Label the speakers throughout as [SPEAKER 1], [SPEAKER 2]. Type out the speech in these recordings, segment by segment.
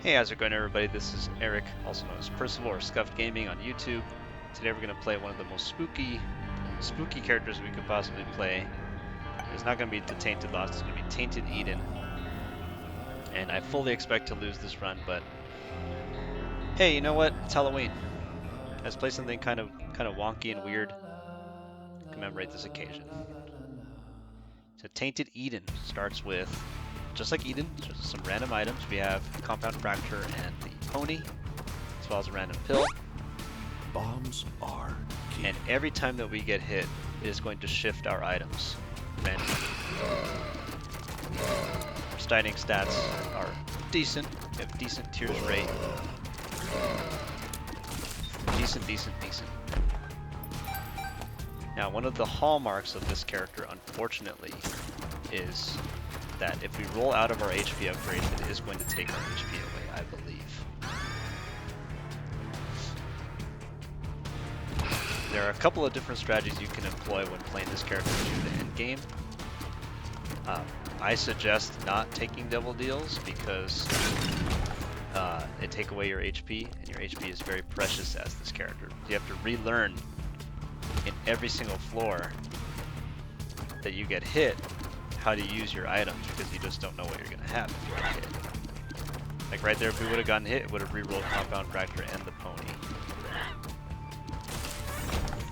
[SPEAKER 1] Hey, how's it going, everybody? This is Eric, also known as Percival or Scuffed Gaming on YouTube. Today we're going to play one of the most spooky characters we could possibly play. It's not going to be the Tainted Lost, it's going to be Tainted Eden. And I fully expect to lose this run, but hey, you know what? It's Halloween. Let's play something kind of wonky and weird to commemorate this occasion. So Tainted Eden starts with, just like Eden, just some random items. We have Compound Fracture and the Pony, as well as a random pill.
[SPEAKER 2] Bombs are key.
[SPEAKER 1] And every time that we get hit, it is going to shift our items randomly. Our stunning stats are decent. We have decent tears rate. Decent. Now, one of the hallmarks of this character, unfortunately, is that if we roll out of our HP upgrades, it is going to take our HP away, I believe. There are a couple of different strategies you can employ when playing this character through the end game. I suggest not taking double deals because they take away your HP, and your HP is very precious as this character. You have to relearn in every single floor that you get hit how to use your items, because you just don't know what you're going to have if you get hit. Like right there, if we would have gotten hit, it would have re-rolled Compound Fracture and the Pony.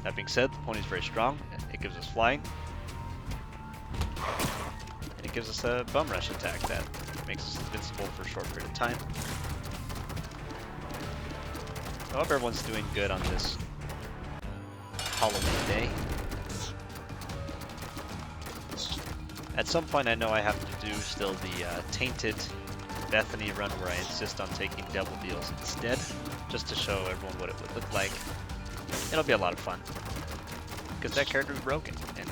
[SPEAKER 1] That being said, the Pony's very strong. It gives us flying. And it gives us a bum rush attack that makes us invincible for a short period of time. I hope everyone's doing good on this Halloween day. At some point I know I have to do still the Tainted Bethany run where I insist on taking double deals instead, just to show everyone what it would look like. It'll be a lot of fun, because that character is broken, and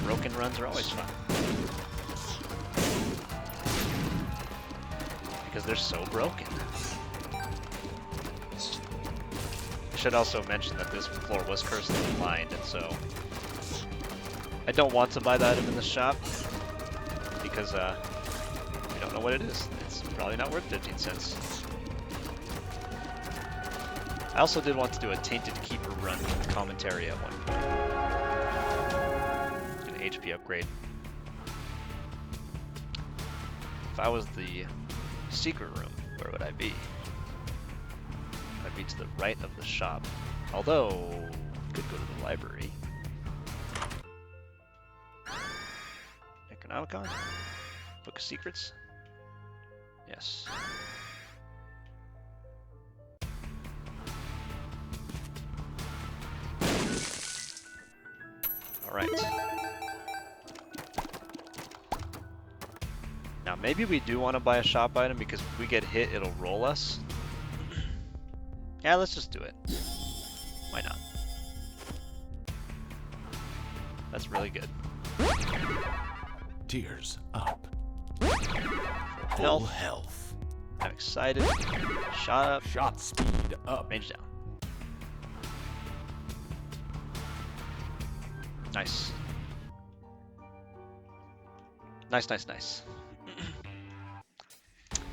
[SPEAKER 1] broken runs are always fun. Because they're so broken. I should also mention that this floor was cursed and blind, and so I don't want to buy the item in the shop, because we don't know what it is. It's probably not worth 15 cents. I also did want to do a Tainted Keeper run with commentary at one point. An HP upgrade. If I was the secret room, where would I be? I'd be to the right of the shop. Although, could go to the library. Necronomicon? Book of Secrets? Yes. Alright. Now maybe we do want to buy a shop item, because if we get hit, it'll roll us. Yeah, let's just do it. Why not? That's really good.
[SPEAKER 2] Tears up.
[SPEAKER 1] Full
[SPEAKER 2] Full health.
[SPEAKER 1] I'm excited. Shot up.
[SPEAKER 2] Shot speed up.
[SPEAKER 1] Range down. Nice. Nice.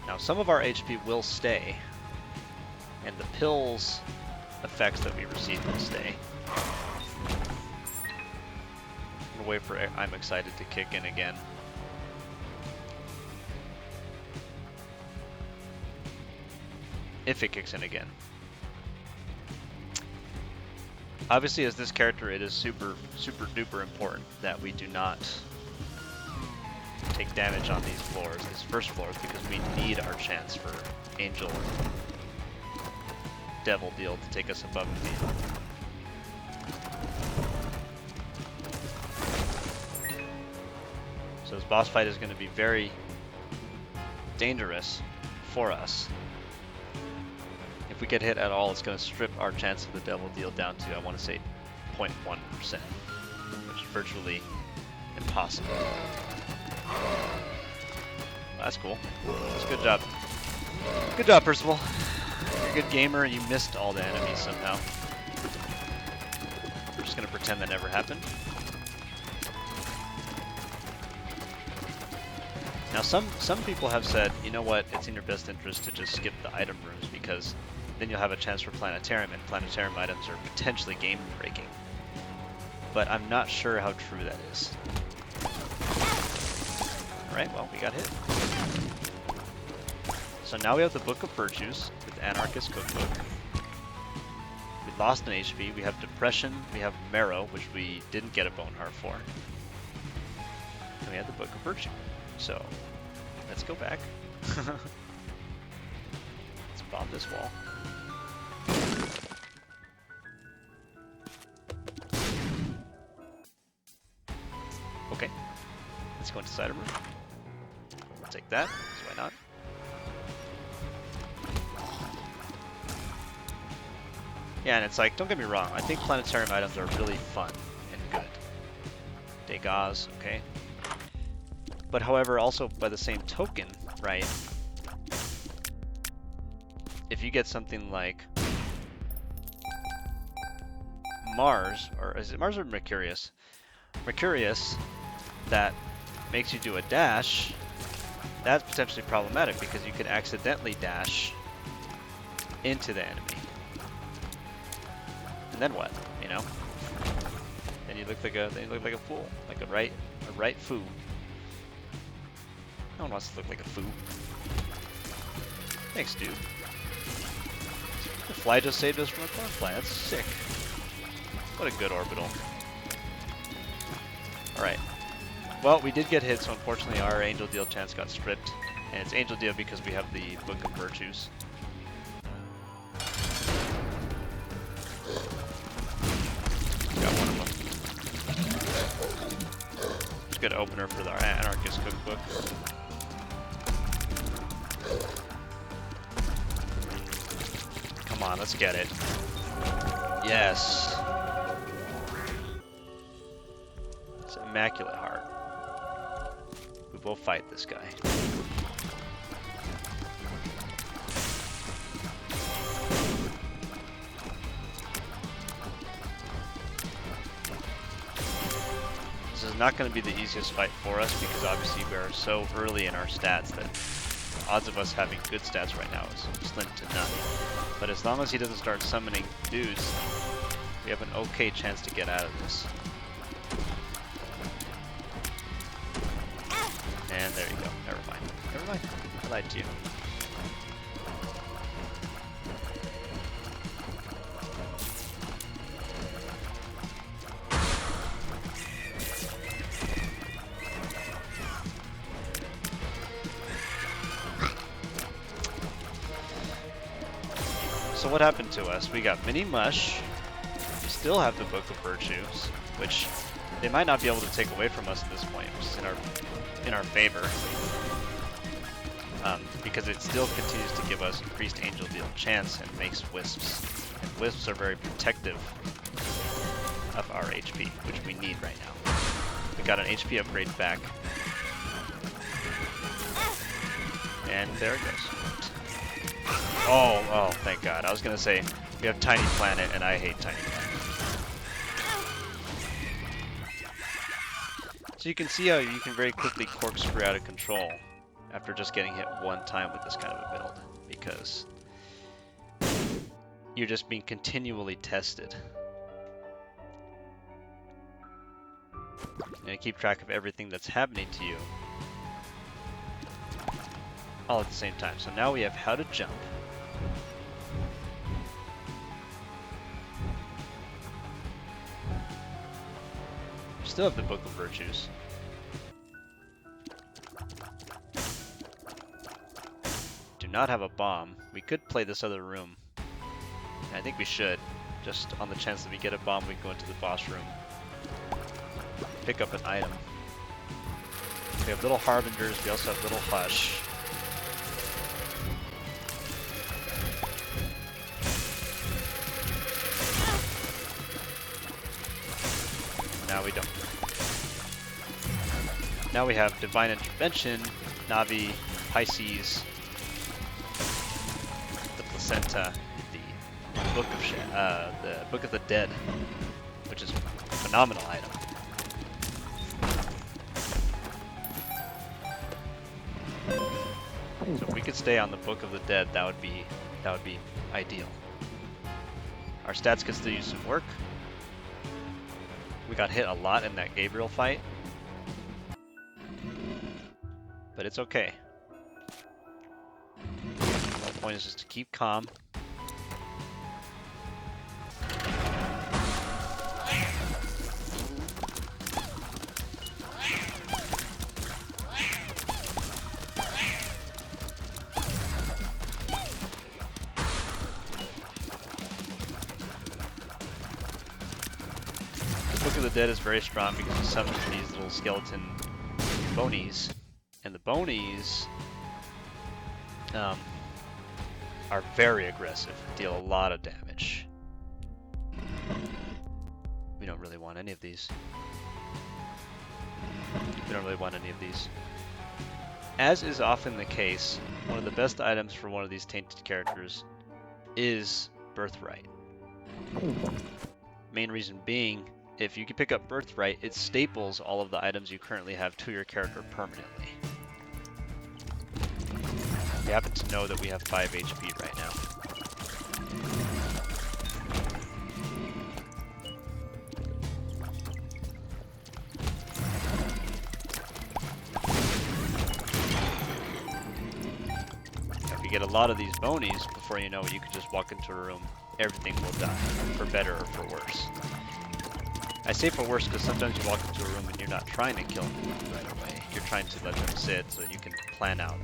[SPEAKER 1] Now some of our HP will stay, and the pills effects that we receive will stay. I'm gonna wait for I'm excited to kick in again. If it kicks in again. Obviously, as this character, it is super duper important that we do not take damage on these floors, these first floors, because we need our chance for Angel and Devil deal to take us above and beyond. So this boss fight is going to be very dangerous for us. If we get hit at all, it's going to strip our chance of the Devil deal down to, I want to say, 0.1%, which is virtually impossible. Well, that's cool. That's a good job. Good job, Percival. You're a good gamer, and you missed all the enemies somehow. We're just going to pretend that never happened. Now some people have said, you know what, it's in your best interest to just skip the item rooms because then you'll have a chance for planetarium, and planetarium items are potentially game breaking. But I'm not sure how true that is. Alright, well, we got hit. So now we have the Book of Virtues with Anarchist Cookbook. We lost an HP, we have Depression, we have Marrow, which we didn't get a Bone Heart for. And we have the Book of Virtue. So, let's go back. Let's bomb this wall. Okay, let's go inside a room. We'll take that, so why not? Yeah, and it's like, don't get me wrong, I think planetarium items are really fun and good. Degas, okay. But however, also by the same token, right? If you get something like Mars, or is it Mars or Mercurius? Mercurius, that makes you do a dash, that's potentially problematic because you could accidentally dash into the enemy. And then what? You know? Then you look like a fool, like a right foo. No one wants to look like a foo. Thanks, dude. The fly just saved us from a cornfly. That's sick. What a good orbital. Alright. Well, we did get hit, so unfortunately our Angel Deal chance got stripped. And it's Angel Deal because we have the Book of Virtues. Got one of them. It's a good opener for our Anarchist Cookbook. Come on, let's get it. Yes. It's Immaculate Heart. We will fight this guy. This is not going to be the easiest fight for us because obviously we are so early in our stats that odds of us having good stats right now is slim to none. But as long as he doesn't start summoning dudes, we have an okay chance to get out of this. And there you go. Never mind. Never mind. I lied to you. So what happened to us? We got Mini Mush. We still have the Book of Virtues, which they might not be able to take away from us at this point, which is in our favor. Because it still continues to give us increased Angel Deal chance and makes Wisps. And Wisps are very protective of our HP, which we need right now. We got an HP upgrade back. And there it goes. Oh, thank God. I was gonna say, we have Tiny Planet, and I hate Tiny Planet. So you can see how you can very quickly corkscrew out of control after just getting hit one time with this kind of a build, because you're just being continually tested. And you keep track of everything that's happening to you all at the same time. So now we have how to jump. Still have the Book of Virtues. Do not have a bomb. We could play this other room. I think we should. Just on the chance that we get a bomb, we go into the boss room. Pick up an item. We have little Harbingers, we also have little Hush. Now we don't. Now we have Divine Intervention, Navi, Pisces, the Placenta, the Book of the Dead, which is a phenomenal item. So if we could stay on the Book of the Dead, that would be ideal. Our stats could still use some work. We got hit a lot in that Gabriel fight, but it's okay. The point is just to keep calm. Book of the Dead is very strong because it summons these little skeleton bonies, and the bonies are very aggressive, deal a lot of damage. We don't really want any of these. We don't really want any of these. As is often the case, one of the best items for one of these tainted characters is birthright. Main reason being, if you can pick up birthright, it staples all of the items you currently have to your character permanently. We happen to know that we have 5 HP right now. If you get a lot of these bonies, before you know it, you can just walk into a room, everything will die, for better or for worse. I say for worse because sometimes you walk into a room and you're not trying to kill them right away. You're trying to let them sit so you can plan out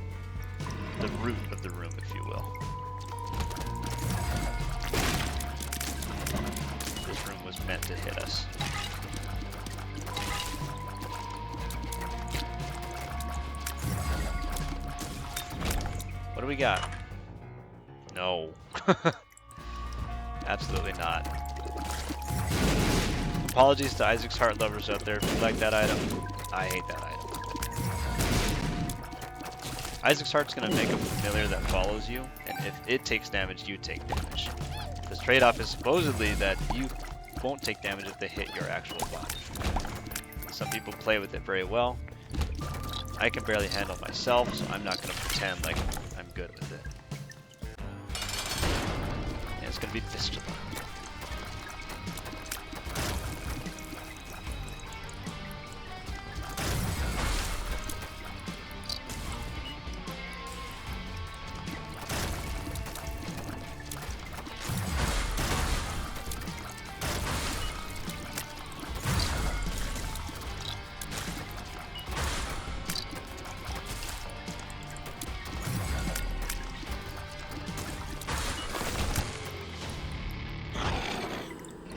[SPEAKER 1] the root of the room, if you will. This room was meant to hit us. What do we got? No. Absolutely not. Apologies to Isaac's Heart lovers out there. If you like that item, I hate that item. Isaac's Heart's going to make a familiar that follows you, and if it takes damage, you take damage. The trade-off is supposedly that you won't take damage if they hit your actual body. Some people play with it very well. I can barely handle myself, so I'm not going to pretend like I'm good with it. And it's going to be Fistula.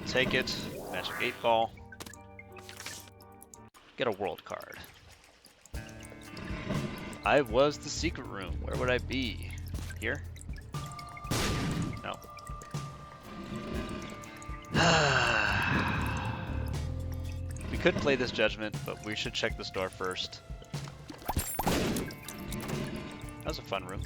[SPEAKER 1] Take it, magic 8-ball, get a world card. I was the secret room. Where would I be? Here? No. We could play this judgment, but we should check the store first. That was a fun room.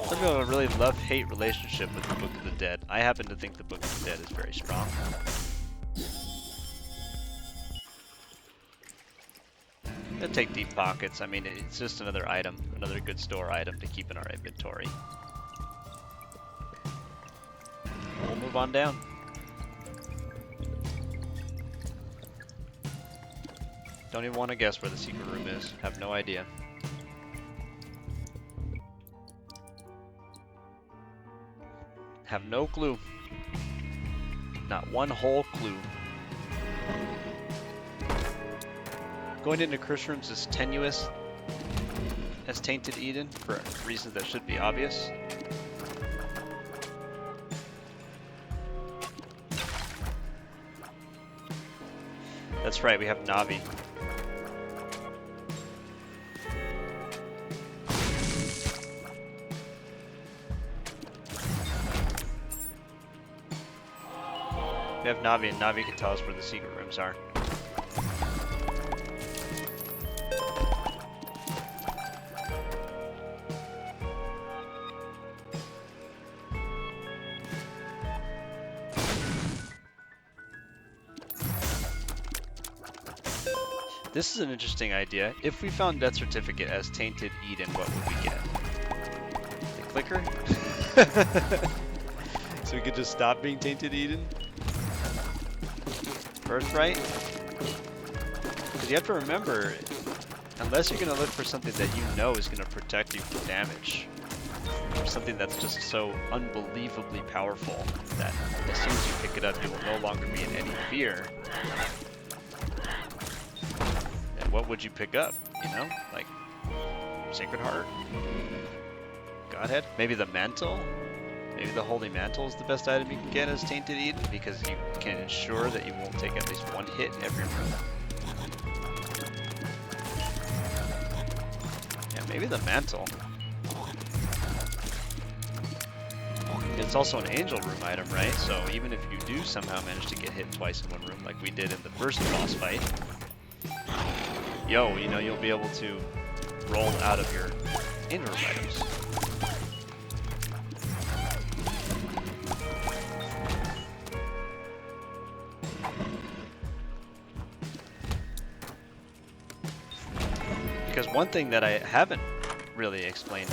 [SPEAKER 1] Some people have a really love-hate relationship with the Book of the Dead. I happen to think the Book of the Dead is very strong. It'll take deep pockets. I mean, it's just another item, another good store item to keep in our inventory. We'll move on down. Don't even want to guess where the secret room is. Have no idea. Have no clue. Not one whole clue. Going into curse rooms is tenuous as Tainted Eden for reasons that should be obvious. That's right, we have Navi. We have Navi, and Navi can tell us where the secret rooms are. This is an interesting idea. If we found death certificate as Tainted Eden, what would we get? The clicker? So we could just stop being Tainted Eden? Birthright? Because you have to remember, unless you're going to look for something that you know is going to protect you from damage, or something that's just so unbelievably powerful that as soon as you pick it up, you will no longer be in any fear. And what would you pick up? You know, like Sacred Heart, Godhead, maybe the Mantle. Maybe the Holy Mantle is the best item you can get as Tainted Eden because you can ensure that you won't take at least one hit every room. Yeah, maybe the Mantle. It's also an Angel Room item, right? So even if you do somehow manage to get hit twice in one room, like we did in the first boss fight, you know, you'll be able to roll out of your Angel Room items. Because one thing that I haven't really explained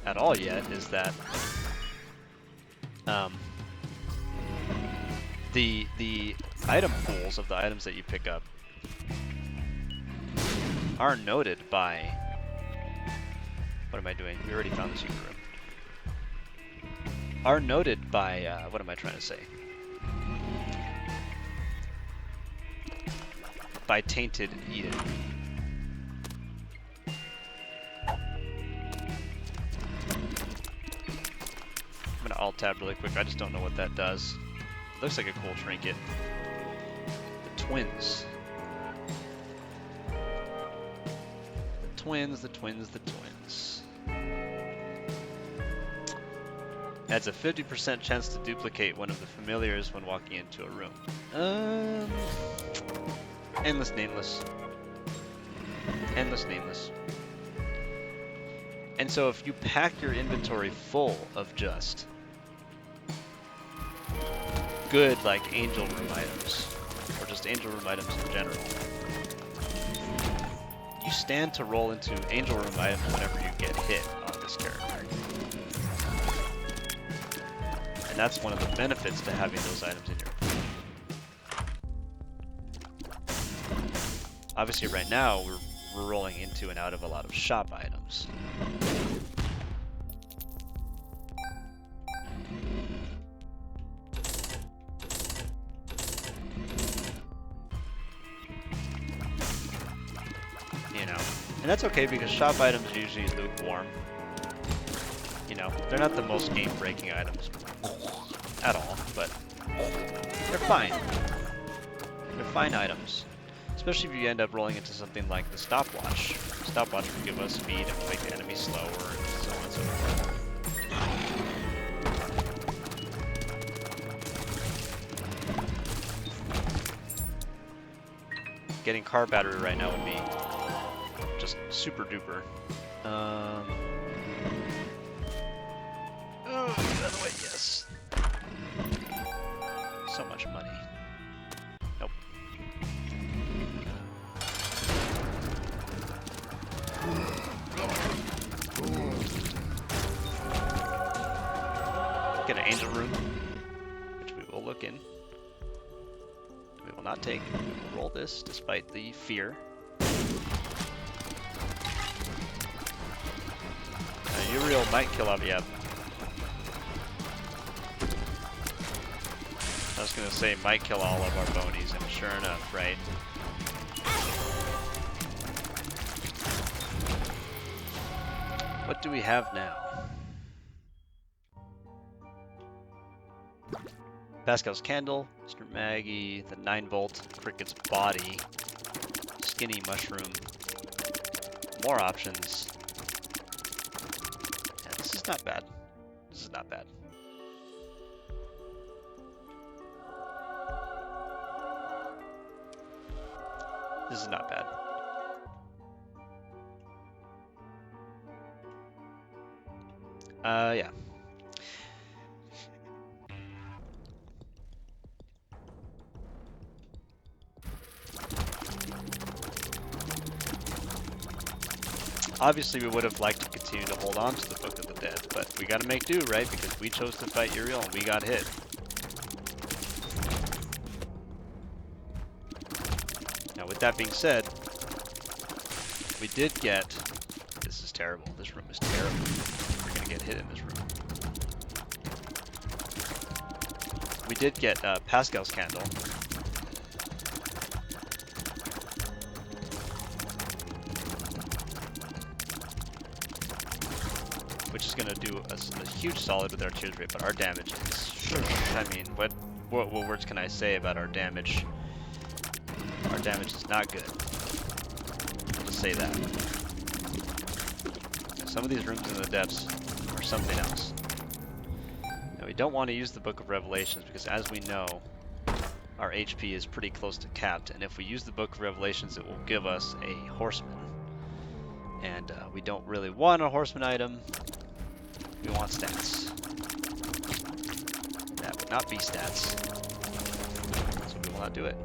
[SPEAKER 1] at all yet is that the item pools of the items that you pick up are noted by... What am I doing? We already found the secret room. Are noted by... what am I trying to say? By Tainted Eden. I'm gonna alt-tab really quick. I just don't know what that does. Looks like a cool trinket. The twins. The twins, the twins, the twins. Adds a 50% chance to duplicate one of the familiars when walking into a room. Endless nameless. Endless nameless. And so if you pack your inventory full of just good, like, Angel Room items, or just Angel Room items in general, you stand to roll into Angel Room items whenever you get hit on this character. And that's one of the benefits to having those items in your pool. Obviously right now, we're rolling into and out of a lot of shop items. You know, and that's okay because shop items are usually lukewarm. You know, they're not the most game-breaking items at all, but they're fine. They're fine items. Especially if you end up rolling into something like the stopwatch. Stopwatch will give us speed and will make the enemy slower and so on and so forth. Getting car battery right now would be just super duper. Oh, by the way, yes. So much money. Nope. Get an Angel Room, which we will look in. We will not take. We will roll this despite the fear. Uriel might kill off. Yeah. I was gonna say might kill all of our bonies, and sure enough, right? What do we have now? Pascal's Candle, Mr. Maggie, the 9-volt, Cricket's Body, Skinny Mushroom, more options. Yeah, this is not bad. This is not bad. This is not bad. Yeah. Obviously, we would have liked to continue to hold on to the Book of the Dead, but we gotta make do, right? Because we chose to fight Uriel and we got hit. Now, with that being said, we did get... This is terrible. This room is terrible. We're gonna get hit in this room. We did get Pascal's Candle. Which is gonna do us a huge solid with our tears rate, but our damage is... I mean, what words can I say about our damage? Our damage is not good. I'll just say that. Some of these rooms in the depths are something else. Now, we don't want to use the Book of Revelations because, as we know, our HP is pretty close to capped, and if we use the Book of Revelations, it will give us a Horseman. And we don't really want a Horseman item. We want stats. That would not be stats. So we will not do it.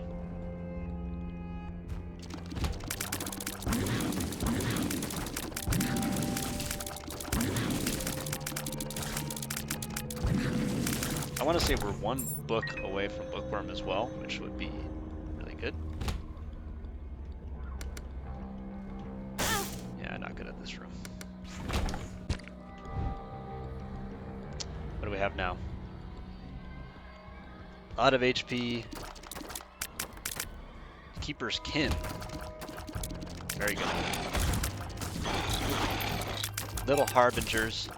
[SPEAKER 1] I want to say we're one book away from Bookworm as well, which would be really good. Yeah, not good at this room. What do we have now? A lot of HP. Keeper's Kin. Very good. Little Harbingers.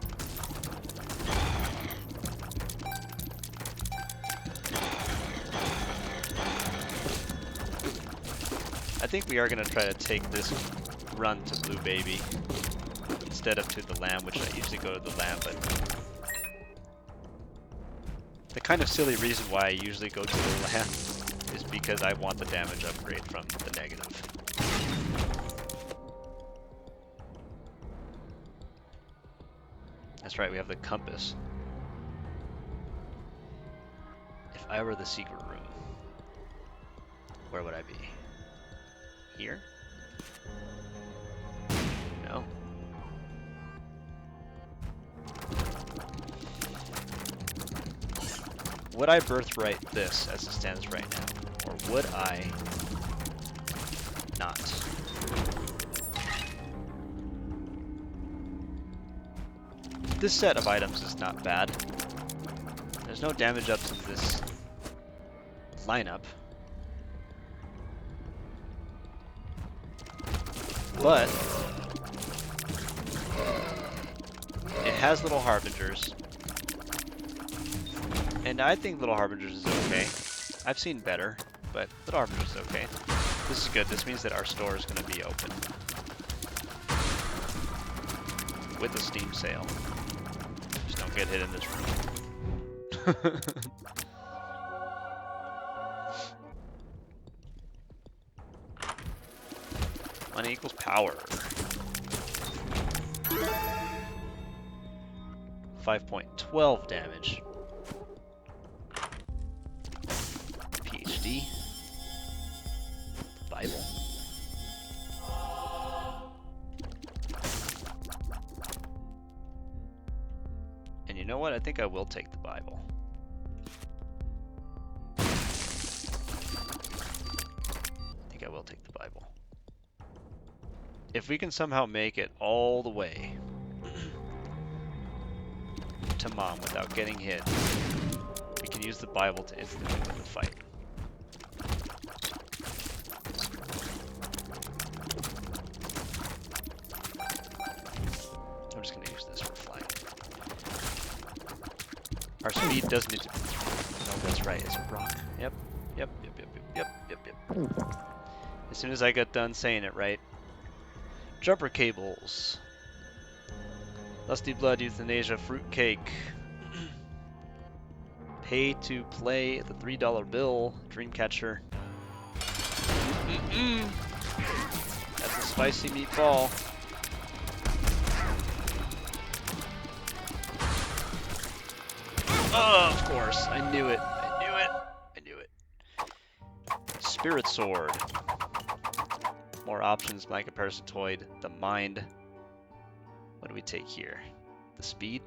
[SPEAKER 1] I think we are going to try to take this run to Blue Baby instead of to the Lamb, which I usually go to the Lamb, but the kind of silly reason why I usually go to the Lamb is because I want the damage upgrade from the negative. That's right, we have the compass. If I were the secret room, where would I be? Here? No. Would I birthright this as it stands right now? Or would I not? This set of items is not bad. There's no damage ups in this lineup. But it has Little Harbingers. And I think Little Harbingers is okay. I've seen better, but Little Harbingers is okay. This is good. This means that our store is going to be open with a Steam sale. Just don't get hit in this room. Money equals power. 5.12 damage. PhD. Bible. And you know what? I think I will take the Bible. I think I will take the Bible. If we can somehow make it all the way to Mom without getting hit, we can use the Bible to instantly win the fight. I'm just going to use this for flying. Our speed does need to... Oh, that's right, it's a rock. Yep. As soon as I got done saying it right. Jumper cables. Lusty Blood, Euthanasia, Fruitcake. Pay to play the $3 bill. Dreamcatcher. That's a spicy meatball. Oh, of course. I knew it. Spirit Sword. More options, Micah Parasitoid, the Mind, What do we take here? The speed?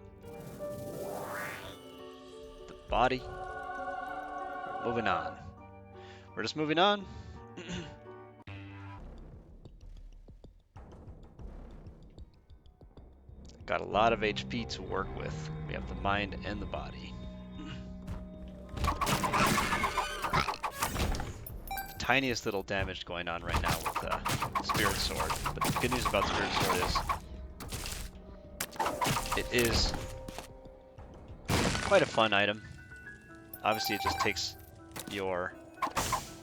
[SPEAKER 1] The body? We're moving on. We're just moving on. Got a lot of HP to work with. We have the mind and the body. The tiniest little damage going on right now with the Spirit Sword. But the good news about Spirit Sword is it is quite a fun item. Obviously, it just takes your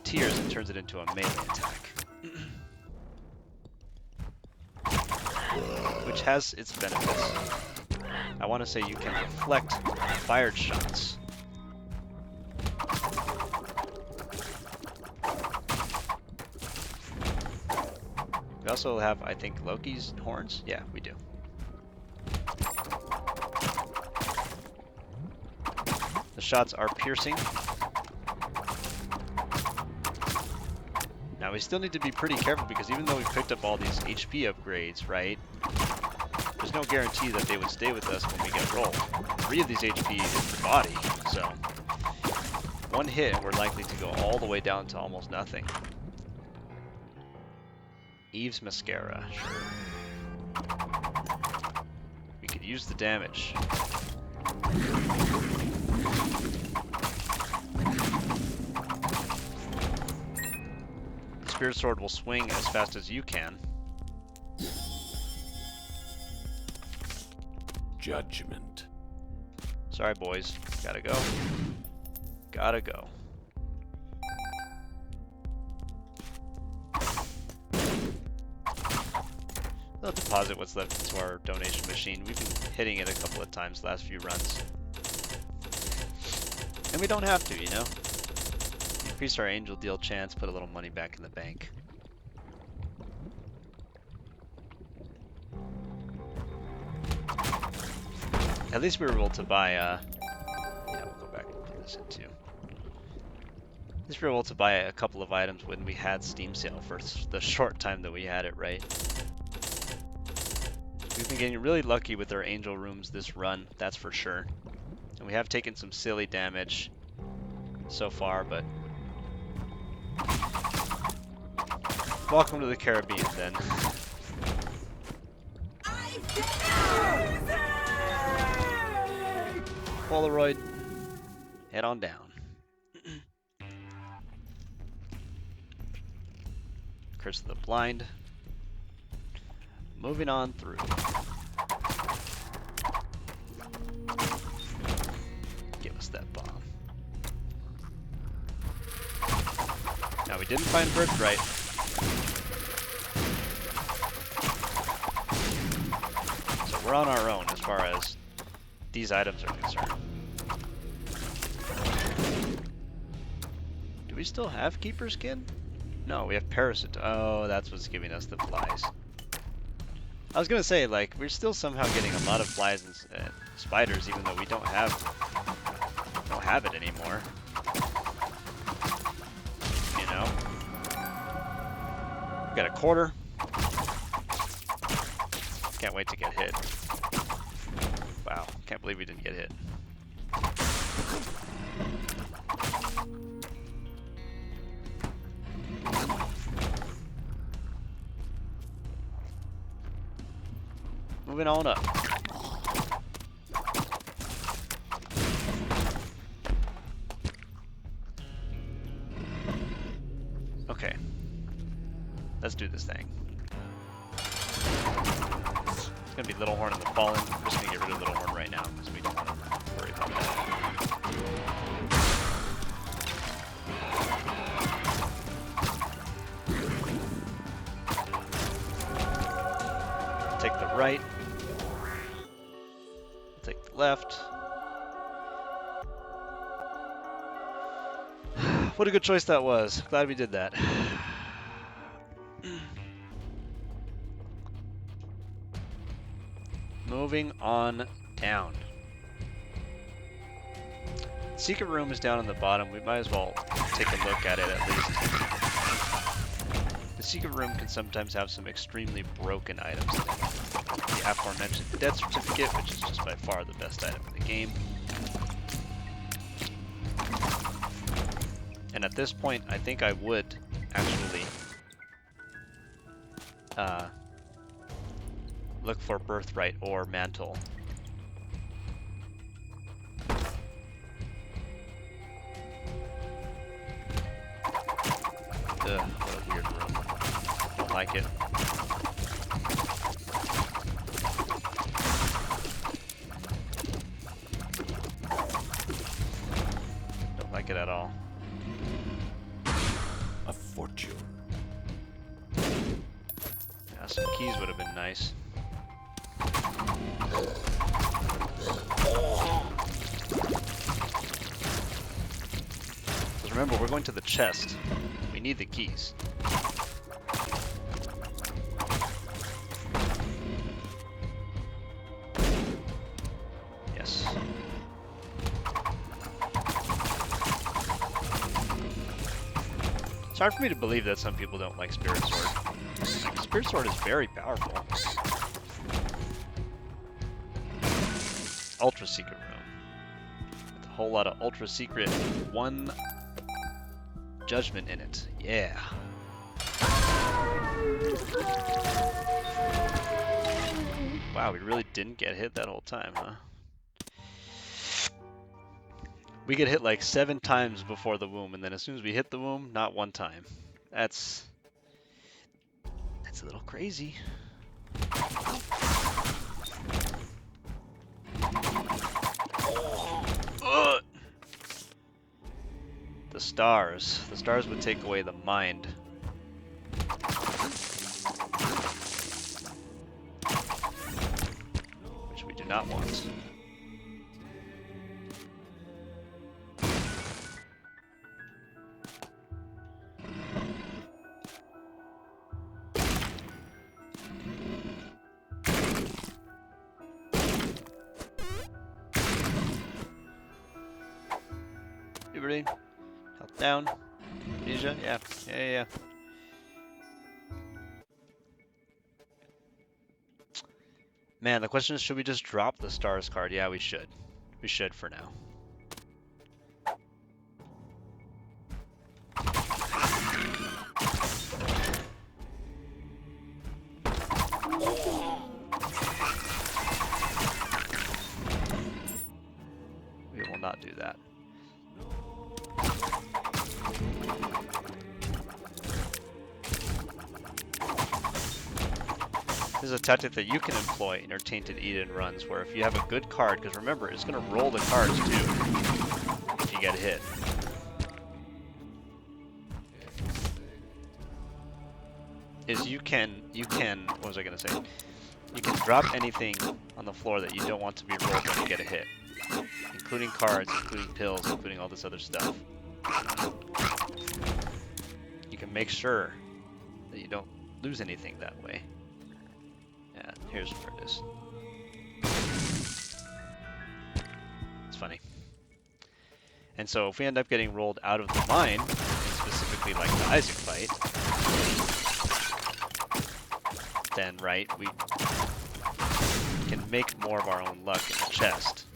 [SPEAKER 1] tears and turns it into a melee attack. Which has its benefits. I want to say you can deflect fired shots. We also have, I think, Loki's horns? Yeah, we do. The shots are piercing. Now we still need to be pretty careful because even though we picked up all these HP upgrades, right? There's no guarantee that they would stay with us when we get rolled. 3 of these HP is the body, so one hit and we're likely to go all the way down to almost nothing. Eve's Mascara, sure. We could use the damage. The Spirit Sword will swing as fast as you can.
[SPEAKER 2] Judgment.
[SPEAKER 1] Sorry, boys. Gotta go. Gotta go. I'll deposit what's left into our donation machine. We've been hitting it a couple of times last few runs. And we don't have to, you know? Increase our angel deal chance, put a little money back in the bank. At least we were able to buy, yeah, we'll go back and put this in too. At least we were able to buy a couple of items when we had Steam sale for the short time that we had it, right? We've been getting really lucky with our angel rooms this run, that's for sure. And we have taken some silly damage so far, but... Welcome to the Caribbean, then. Polaroid, head on down. Curse of the Blind. Moving on through. Give us that bomb. Now we didn't find birthright. So we're on our own as far as these items are concerned. Do we still have Keeper Skin? No, we have Parasite. Oh, that's what's giving us the flies. I was gonna say, like, we're still somehow getting a lot of flies and spiders, even though we don't have it anymore. You know? We got a quarter. Can't wait to get hit. Wow, can't believe we didn't get hit. Moving on up. Okay. Let's do this thing. It's gonna be Little Horn and the Fallen. We're just gonna get rid of Little Horn right now because we don't want to worry about that. Take the right. Take the left. What a good choice that was. Glad we did that. Moving on down. Secret room is down on the bottom. We might as well take a look at it at least. The secret room can sometimes have some extremely broken items in it. the aforementioned death certificate, which is just by far the best item in the game. And at this point, I think I would actually look for birthright or mantle. Ugh, what a weird room. Don't like it. Don't like it at all.
[SPEAKER 2] A fortune.
[SPEAKER 1] Yeah, some keys would have been nice. Because remember, we're going to the chest. We need the keys. Yes. It's hard for me to believe that some people don't like Spirit Sword. Like, Spirit Sword is very powerful. Ultra secret room. With a whole lot of ultra secret one judgment in it. Yeah. Wow, we really didn't get hit that whole time, huh? We get hit like 7 times before the womb, and then as soon as we hit the womb, not one time. That's a little crazy. Ugh. The stars. The stars would take away the mind. Which we do not want. Liberty. Health down. Amnesia. Yeah. Man, the question is, should we just drop the stars card? Yeah, we should. We should for now. We will not do that. This is a tactic that you can employ in your Tainted Eden runs, where if you have a good card, because remember, it's going to roll the cards too if you get hit. Is you can, what was I going to say? You can drop anything on the floor that you don't want to be rolled when you get a hit. Including cards, including pills, including all this other stuff. You can make sure that you don't lose anything that way. Yeah, here's where it is. It's funny. And so if we end up getting rolled out of the mine, and specifically like the Isaac fight, then, right, we can make more of our own luck in the chest.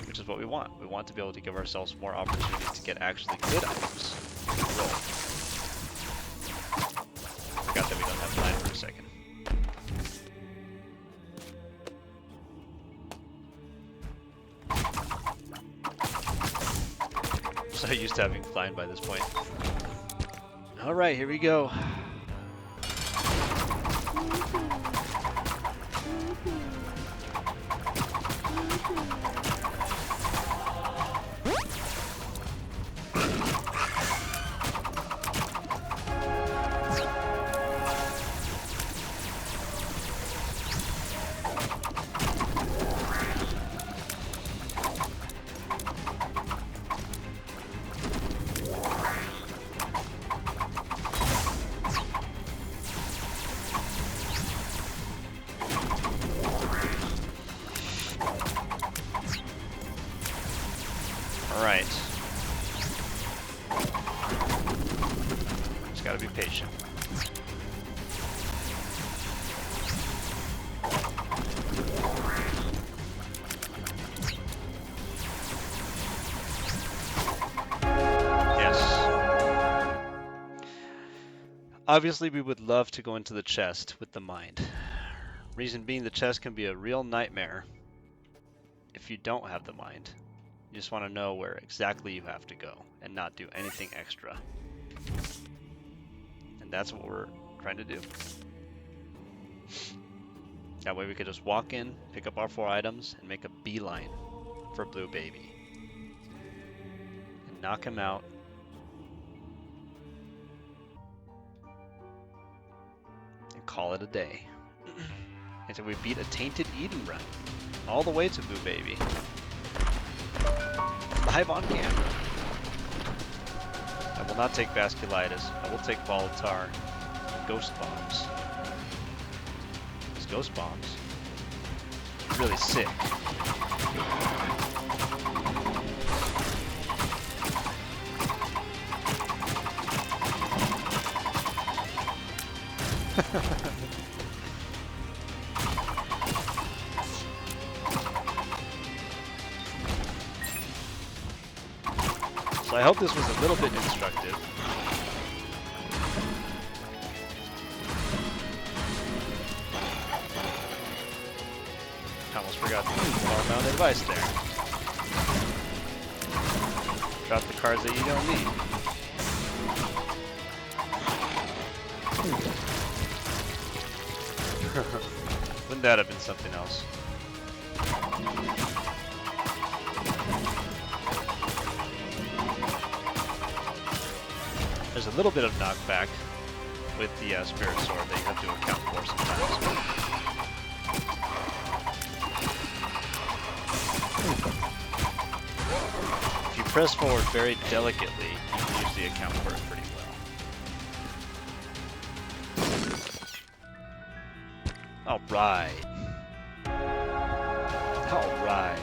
[SPEAKER 1] Which is what we want. We want to be able to give ourselves more opportunities to get actually good items. Roll. Forgot that we don't have blind for a second. I'm so used to having blind by this point. Alright, here we go. Alright. Just gotta be patient. Obviously, we would love to go into the chest with the mind. Reason being, the chest can be a real nightmare if you don't have the mind. You just want to know where exactly you have to go and not do anything extra. And that's what we're trying to do. That way we could just walk in, pick up our 4 items, and make a beeline for Blue Baby. And knock him out. And call it a day. Until we beat a Tainted Eden run. All the way to Blue Baby. Live on camera. I will not take vasculitis. I will take Volatile and Ghost Bombs. These Ghost Bombs are really sick. So I hope this was a little bit instructive. Almost forgot to use bar-mounted device there. Drop the cards that you don't need. Wouldn't that have been something else? There's a little bit of knockback with the Spirit Sword that you have to account for sometimes. If you press forward very delicately, you can usually account for it pretty well. Alright. Alright.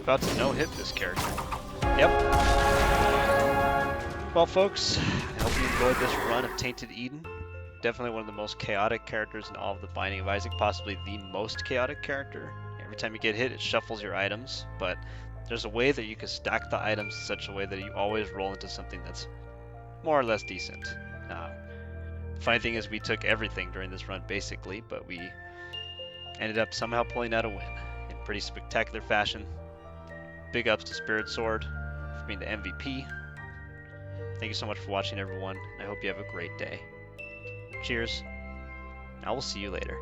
[SPEAKER 1] About to no-hit this character. Yep. Well, folks, I hope you enjoyed this run of Tainted Eden. Definitely one of the most chaotic characters in all of the Binding of Isaac, possibly the most chaotic character. Every time you get hit, it shuffles your items, but there's a way that you can stack the items in such a way that you always roll into something that's more or less decent. The funny thing is we took everything during this run, basically, but we ended up somehow pulling out a win in pretty spectacular fashion. Big ups to Spirit Sword for being the MVP. Thank you so much for watching, everyone. I hope you have a great day. Cheers. I will see you later.